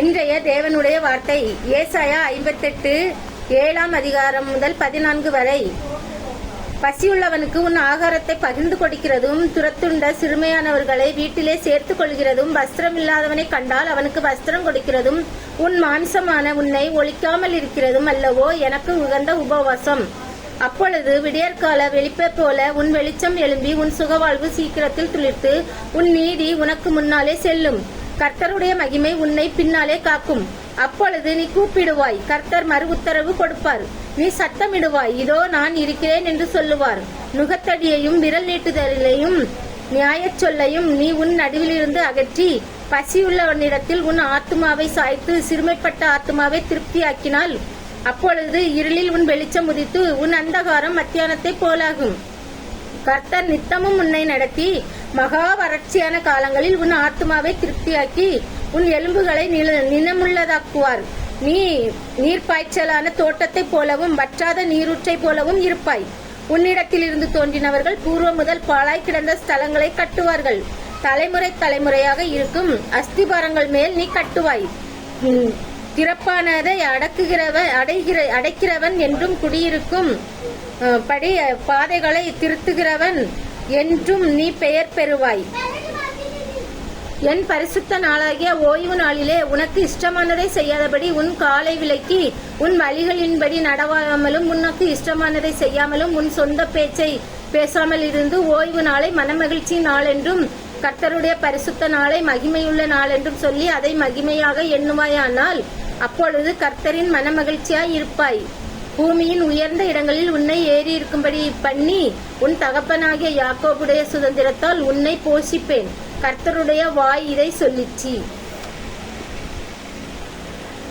இன்றைய தேவனுடைய வார்த்தை ஏசாயா 58 7ஆம் அதிகாரம் முதல் 14 வரை. பசியுள்ளவனுக்கு உன் ஆகாரத்தை பகிர்ந்து கொடுக்கிறதும், துரத்துண்ட சிறுமையானவர்களை வீட்டிலே சேர்த்துக் கொள்கிறதும், வஸ்திரம் இல்லாதவனை கண்டால் அவனுக்கு வஸ்திரம் கொடுக்கிறதும், உன் மாம்சமான உன்னை ஒழிக்காமல் இருக்கிறதும் அல்லவோ எனக்கு உகந்த உபவாசம். அப்பொழுது விடியற்கால வெளிப்பை போல உன் வெளிச்சம் எழும்பி உன் சுகவாழ்வு சீக்கிரத்தில் துளிர்த்து உன் நீதி உனக்கு முன்னாலே செல்லும். கர்த்தருடைய மகிமை உன்னை பின்னாலே காக்கும். அப்பொழுது நீ கூப்பிடுவாய், கர்த்தர் மறு உத்தரவு கொடுப்பார். நீ சத்தமிடுவாய், இதோ நான் இருக்கிறேன் என்று சொல்லுவார். நுகத்தடியையும் விரல் நீட்டுதலையும் நியாயச் சொல்லையும் நீ உன் நடுவிலிருந்து அகற்றி பசியுள்ளவனிடத்தில் உன் ஆத்துமாவை சாய்த்து சிறுமைப்பட்ட ஆத்துமாவை திருப்தியாக்கினால், அப்பொழுது இருளில் உன் வெளிச்சம் உதித்து உன் அந்தகாரம் மத்தியானத்தை போலாகும். கர்த்தர் நித்தமும் உன்னை நடத்தி மகா வறட்சியான காலங்களில் உன் ஆத்துமாவை திருப்தியாக்கி உன் எலும்புகளை நினமுள்ளதாக்குவார். நீ நீர்ப்பாய்ச்சலான தோட்டத்தைப் போலவும் வற்றாத நீரூற்றை போலவும் இருப்பாய். உன்னிடத்திலிருந்து தோன்றினவர்கள் பூர்வம் முதல் பாழாய் கிடந்த ஸ்தலங்களை கட்டுவார்கள். தலைமுறை தலைமுறையாக இருக்கும் அஸ்திபாரங்கள் மேல் நீ கட்டுவாய். திறப்பானதை அடைக்கிறவன் என்றும் குடியிருக்கும் படி பாதைகளை திருத்துகிறவன் என்றும் நீ பெயர் பெறுவாய். என் பரிசுத்த நாளாகிய ஓய்வு நாளிலே உனக்கு இஷ்டமானதை செய்யாதபடி உன் காலை விலக்கி உன் வழிகளின்படி நடவாமலும் உனக்கு இஷ்டமானதை செய்யாமலும் உன் சொந்த பேச்சை பேசாமல் இருந்து ஓய்வு நாளை மனமகிழ்ச்சி நாள் என்றும் கர்த்தருடைய பரிசுத்த நாளை மகிமையுள்ள நாள் என்றும் சொல்லி அதை மகிமையாக எண்ணுவாயானால், அப்பொழுது கர்த்தரின் மனமகிழ்ச்சியாய் இருப்பாய். பூமியின் உயர்ந்த இடங்களில் உன்னை ஏறி இருக்கும்படி பண்ணி உன் தகப்பனாகிய யாக்கோபுடைய சுதந்திரத்தால் உன்னை போஷிப்பேன். கர்த்தருடைய வாய் இதை சொல்லிச்சு.